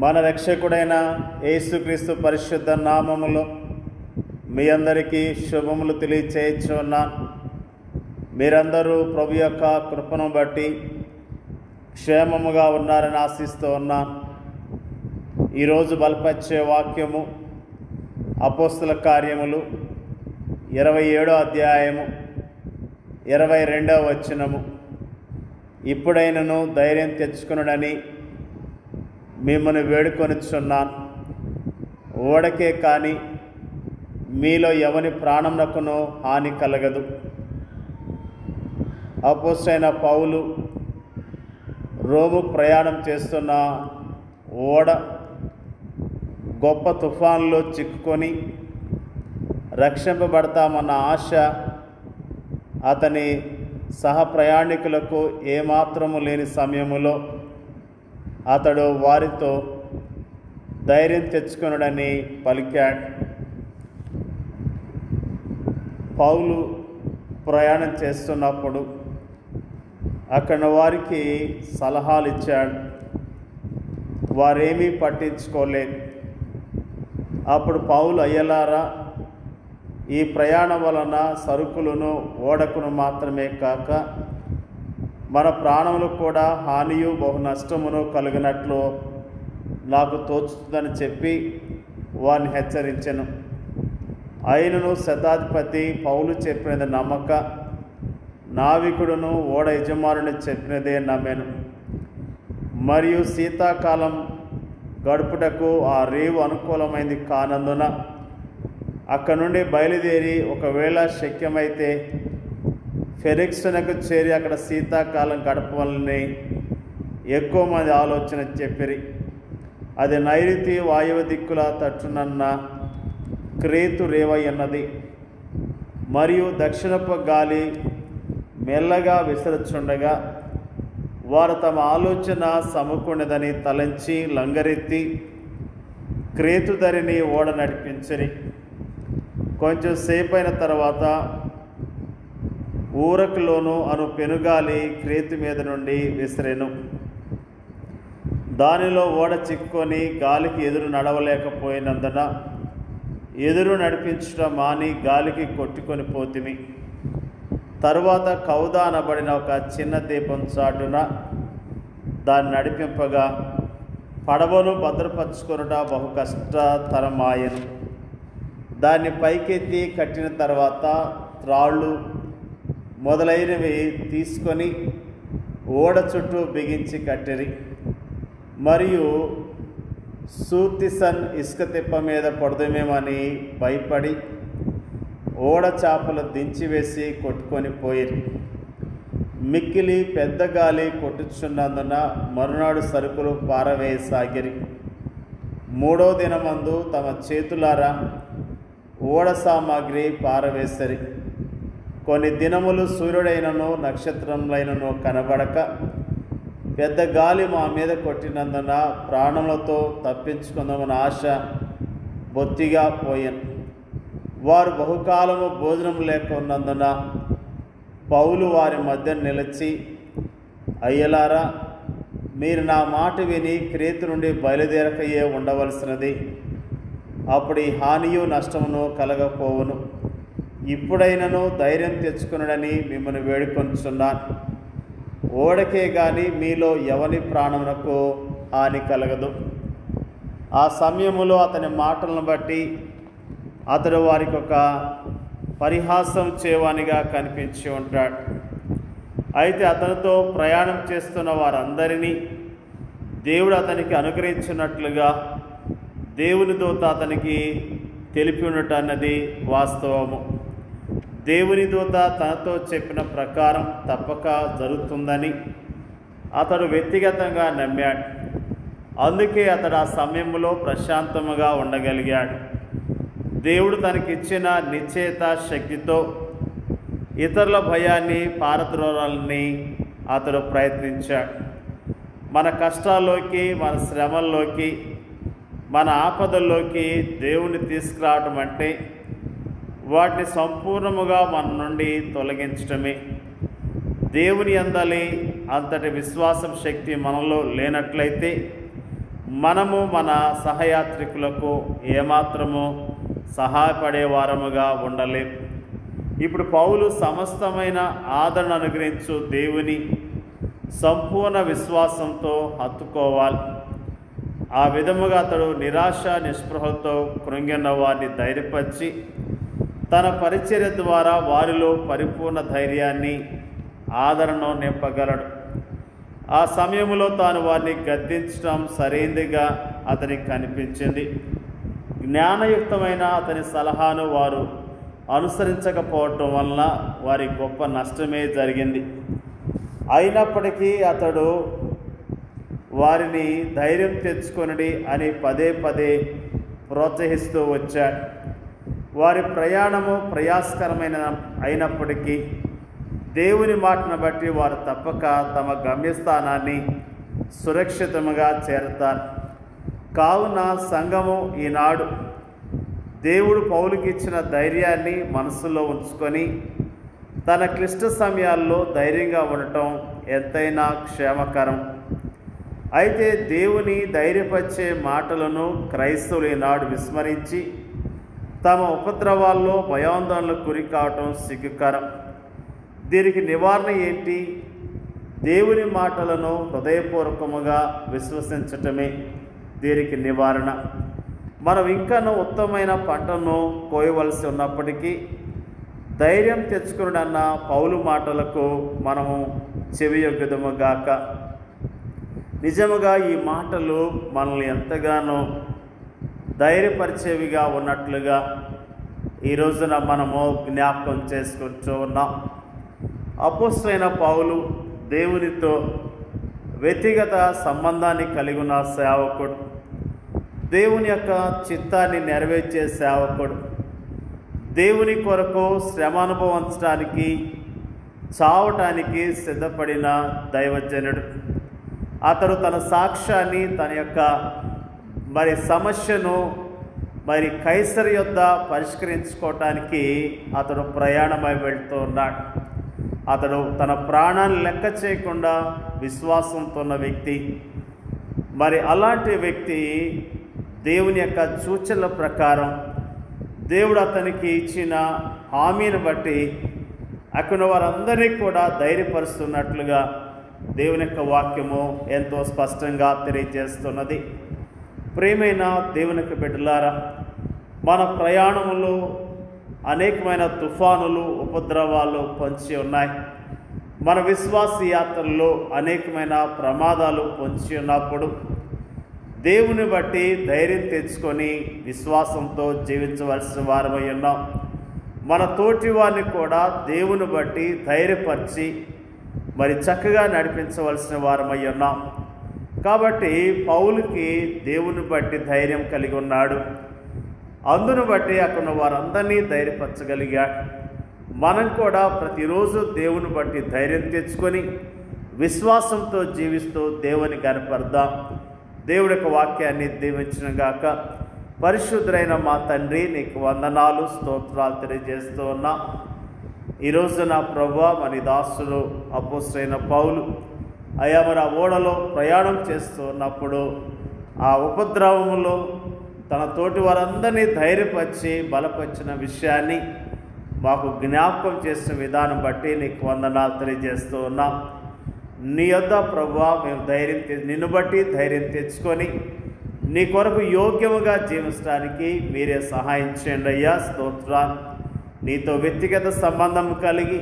మన రక్షకుడైన యేసుక్రీస్తు పరిశుద్ధ నామములో మీ అందరికీ శుభములు తెలియచేయుచున్నాను. మీరందరూ ప్రభు యొక్క కృపను బట్టి క్షేమముగా ఉన్నారని ఆశిస్తూ ఉన్నాను. ఈరోజు బలపరిచే వాక్యము అపోస్తల కార్యములు 27వ అధ్యాయము 22వ వచనము. ఇప్పుడైనను ధైర్యం తెచ్చుకొనుడని మిమ్మల్ని వేడుకొనిచున్నాను. ఓడకే కానీ మీలో ఎవని ప్రాణమునకును హాని కలగదు. అపోస్తలైన పౌలు రోము ప్రయాణం చేస్తున్న ఓడ గొప్ప తుఫాన్లో చిక్కుకొని రక్షింపబడతామన్న ఆశ అతని సహప్రయాణికులకు ఏమాత్రము లేని సమయములో అతడు వారితో ధైర్యం తెచ్చుకొనుడని పలికాడు. పౌలు ప్రయాణం చేస్తున్నప్పుడు అక్కడ వారికి సలహాలు ఇచ్చాడు. వారేమీ పట్టించుకోలేదు. అప్పుడు పౌలు, అయ్యలారా, ఈ ప్రయాణం వలన సరుకులను ఓడకును మాత్రమే కాక మన ప్రాణములకు కూడా హానియు బహు నష్టమును కలిగినట్లు నాకు తోచుతుందని చెప్పి వారిని హెచ్చరించెను. అయినను శతాధిపతి పౌలు చెప్పినది నమ్మక, నావికుడును ఓడ యజమానుని చెప్పినదే నమ్మెను. మరియు శీతాకాలం గడుపుటకు ఆ రేవు అనుకూలమైంది కానందున అక్కడ నుండి బయలుదేరి ఒకవేళ శక్యమైతే ఫెనిక్స్‌నకు చేరి అక్కడ శీతాకాలం గడపవలని ఎక్కువ మంది ఆలోచన చెప్పిరి. అది నైరుతి వాయువ దిక్కుల తట్టునన్న క్రేతు రేవై అన్నది. మరియు దక్షిణపు గాలి మెల్లగా విసరుచుండగా వారు తమ ఆలోచన సమకూడదని తలంచి లంగరెత్తి క్రేతు ధరిని ఓడ నడిపించిరి. కొంచెం సేపైన తర్వాత ఊరకులోను అను పెనుగాలి క్రేతు మీద నుండి విసిరెను. దానిలో ఓడ చిక్కుకొని గాలికి ఎదురు నడవలేకపోయినందున ఎదురు నడిపించడం మాని గాలికి కొట్టుకొని పోతిమి. తరువాత కౌదా అనబడిన ఒక చిన్న దీపం చాటున దాన్ని నడిపింపగా పడవను భద్రపరుచుకొనుట బహు కష్టతరమాయను. దాన్ని పైకెత్తి కట్టిన తర్వాత త్రాళ్ళు మొదలైనవి తీసుకొని ఓడ చుట్టూ బిగించి కట్టిరి. మరియు సూర్తిసన్ ఇసుక తిప్ప మీద పడుదమేమని భయపడి ఓడ చాపలు దించివేసి కొట్టుకొని పోయిరి. మిక్కిలి పెద్ద గాలి కొట్టుచున్నందున మరునాడు సరుకులు పారవేయసాగిరి. 3వ దినమందు తమ చేతులారా ఓడ సామాగ్రి పారవేసరి. కొన్ని దినములు సూర్యుడైనను నక్షత్రములైనను కనబడక పెద్ద గాలి మా మీద కొట్టినందున ప్రాణములతో తప్పించుకుందామన్న ఆశ బొత్తిగా పోయాను. వారు బహుకాలము భోజనం లేకున్నందున పౌలు వారి మధ్య నిలిచి, అయ్యలారా, మీరు నా మాట విని క్రేతు నుండి బయలుదేరకయే ఉండవలసినది. అప్పుడు ఈ హానియు నష్టమును కలగపోవును. ఇప్పుడైనను ధైర్యం తెచ్చుకొనుడని మిమ్మల్ని వేడుకొనుచున్నాను. ఓడకే గాని మీలో ఎవని ప్రాణమునకు హాని కలగదు. ఆ సమయములో అతని మాటలను బట్టి అతడు వారికి ఒక పరిహాసం చేవానిగా కనిపించి ఉంటాడు. అయితే అతనితో ప్రయాణం చేస్తున్న వారందరినీ దేవుడు అతనికి అనుగ్రహించినట్లుగా దేవుని దూత అతనికి తెలిపి ఉండటం అన్నది వాస్తవము. దేవుని దూత తనతో చెప్పిన ప్రకారం తప్పక జరుగుతుందని అతడు వ్యక్తిగతంగా నమ్మాడు. అందుకే అతడు ఆ సమయంలో ప్రశాంతముగా ఉండగలిగాడు. దేవుడు తనకిచ్చిన నిశ్చయిత శక్తితో ఇతరుల భయాన్ని పారద్రోలాలని అతడు ప్రయత్నించాడు. మన కష్టాల్లోకి, మన శ్రమల్లోకి, మన ఆపదల్లోకి దేవుని తీసుకురావడం అంటే వాటిని సంపూర్ణముగా మన నుండి తొలగించడమే. దేవుని యందలి అంతటి విశ్వాసం శక్తి మనలో లేనట్లయితే మనము మన సహయాత్రికులకు ఏమాత్రము సహాయపడే వారముగా ఉండలేం. ఇప్పుడు పౌలు సమస్తమైన ఆదరణ అనుగ్రహించు దేవుని సంపూర్ణ విశ్వాసంతో హత్తుకోవాలి. ఆ విధముగా అతడు నిరాశ నిస్పృహలతో కృంగిన వారిని ధైర్యపరిచి తన పరిచర్య ద్వారా వారిలో పరిపూర్ణ ధైర్యాన్ని ఆదరణను నింపగలడు. ఆ సమయంలో తాను వారిని గద్దించడం సరైనదిగా అతనికి కనిపించింది. జ్ఞానయుక్తమైన అతని సలహాను వారు అనుసరించకపోవటం వలన వారి గొప్ప నష్టమే జరిగింది. అయినప్పటికీ అతడు వారిని ధైర్యం తెచ్చుకొనడి అని పదే పదే ప్రోత్సహిస్తూ వచ్చాడు. వారి ప్రయాణము ప్రయాసకరమైన అయినప్పటికీ దేవుని మాటను బట్టి వారు తప్పక తమ గమ్యస్థానాన్ని సురక్షితంగా చేరతారు. కావున సంఘము ఈనాడు దేవుడు పౌలుకి ఇచ్చిన ధైర్యాన్ని మనసులో ఉంచుకొని తన క్లిష్ట సమయాల్లో ధైర్యంగా ఉండటం ఎంతైనా క్షేమకరం. అయితే దేవుని ధైర్యపరిచే మాటలను క్రైస్తవులు ఈనాడు విస్మరించి తమ ఉపద్రవాల్లో భయాందోళనలకు గురి కావటం సిగ్గుకరం. దీనికి నివారణ ఏంటి? దేవుని మాటలను హృదయపూర్వకముగా విశ్వసించటమే దీనికి నివారణ. మనం ఇంకనూ ఉత్తమమైన పంటను కోయవలసి ఉన్నప్పటికీ ధైర్యం తెచ్చుకున్నడన్న పౌలు మాటలకు మనము చెవియొగ్గుదుముగాక. నిజముగా ఈ మాటలు మనల్ని ఎంతగానో ధైర్యపరిచేవిగా ఉన్నట్లుగా ఈ రోజున మనము జ్ఞాపకం చేసుకుంటూ ఉన్నాం. అపోస్తలుడైన పౌలు దేవునితో వ్యక్తిగత సంబంధాన్ని కలిగి ఉన్న సేవకుడు, దేవుని యొక్క చిత్తాన్ని నెరవేర్చే సేవకుడు, దేవుని కొరకు శ్రమ అనుభవించడానికి చావటానికి సిద్ధపడిన దైవజనుడు. అతడు తన సాక్ష్యాన్ని, తన యొక్క సమస్యను కైసరు యొద్ద పరిష్కరించుకోవటానికి అతడు ప్రయాణమై వెళ్తూ ఉన్నాడు. అతడు తన ప్రాణాన్ని లెక్క చేయకుండా విశ్వాసంతో ఉన్న వ్యక్తి. అలాంటి వ్యక్తి దేవుని యొక్క సూచనల ప్రకారం దేవుడు అతనికి ఇచ్చిన హామీని బట్టి అక్కడ వారందరినీ కూడా ధైర్యపరుస్తున్నట్లుగా దేవుని యొక్క వాక్యము ఎంతో స్పష్టంగా తెలియజేస్తున్నది. ప్రియమైన దేవుని యొక్క బిడ్డలారా, మన ప్రయాణంలో అనేకమైన తుఫానులు, ఉపద్రవాలు పొంచి ఉన్నాయి. మన విశ్వాస యాత్రల్లో అనేకమైన ప్రమాదాలు పొంచి ఉన్నప్పుడు దేవుని బట్టి ధైర్యం తెచ్చుకొని విశ్వాసంతో జీవించవలసిన వారమై ఉన్నాం. మన తోటి వారిని కూడా దేవుని బట్టి ధైర్యపరిచి చక్కగా నడిపించవలసిన వారమై ఉన్నాం. కాబట్టి పౌలుకి దేవుని బట్టి ధైర్యం కలిగి ఉన్నాడు. అందును బట్టి అక్కడ వారందరినీ ధైర్యపరచగలిగాడు. మనం కూడా ప్రతిరోజు దేవుని బట్టి ధైర్యం తెచ్చుకొని విశ్వాసంతో జీవిస్తూ దేవుని కనపడదాం. దేవుడి యొక్క వాక్యాన్ని దీవించునుగాక. పరిశుద్ధుడైన మా తండ్రి, నీకు వందనాలు, స్తోత్రాలు తెలియజేస్తూ ఉన్నా. ఈరోజు నా ప్రభువా, మన దాసుడు అపోస్తలుడైన పౌలు మన ఓడలో ప్రయాణం చేస్తున్నప్పుడు ఆ ఉపద్రవములో తన తోటి వారందరినీ ధైర్యపరిచి బలపరిచిన విషయాన్ని మాకు జ్ఞాపకం చేసిన విధానం బట్టి నీకు వందనాలు తెలియజేస్తూ ఉన్నాం. నీ యొద్ద ప్రభువా మేము నిన్ను బట్టి ధైర్యం తెచ్చుకొని నీ కొరకు యోగ్యముగా జీవించడానికి మీరే సహాయం చేయండి అయ్యా. స్తోత్రాలు. నీతో వ్యక్తిగత సంబంధం కలిగి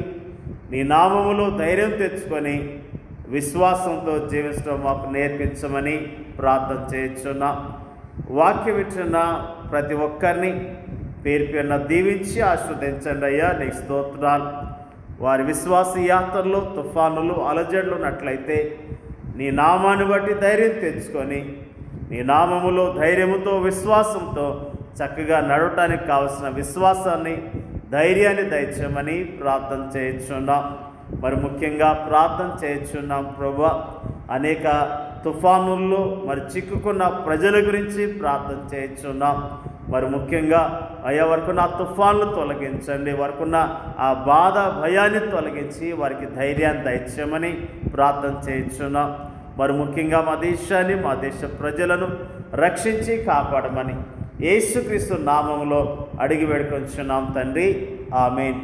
నీ నామములో ధైర్యం తెచ్చుకొని విశ్వాసంతో జీవించడం మాకు నేర్పించమని ప్రార్థన చేయించున్నా. వాక్యం ఇచ్చిన ప్రతి ఒక్కరిని పేరు పేరున దీవించి ఆశీర్వదించండి అయ్యా. నీకు స్తోత్రాలు. వారి విశ్వాస యాత్రలో తుఫానులు, అలజడులు ఉన్నట్లయితే నీ నామాన్ని బట్టి ధైర్యం తెచ్చుకొని నీ నామములో ధైర్యముతో విశ్వాసంతో చక్కగా నడవటానికి కావలసిన విశ్వాసాన్ని, ధైర్యాన్ని దయచేయమని ప్రార్థన చేయించున్నాం. ముఖ్యంగా ప్రార్థన చేయించున్నాం ప్రభువా, అనేక తుఫానుల్లో చిక్కుకున్న ప్రజల గురించి ప్రార్థన చేయించున్నాం. ముఖ్యంగా అయ్యా వరకున్న ఆ తుఫాన్లు తొలగించండి, వరకున్న ఆ బాధ భయాన్ని తొలగించి వారికి ధైర్యాన్ని దయచేయమని ప్రార్థన చేయించున్నాం. మరి ముఖ్యంగా మా దేశాన్ని, మా దేశ ప్రజలను రక్షించి కాపాడమని యేసుక్రీస్తు నామములో అడిగి వేడుకొంచున్నాం తండ్రి. ఆమేన్.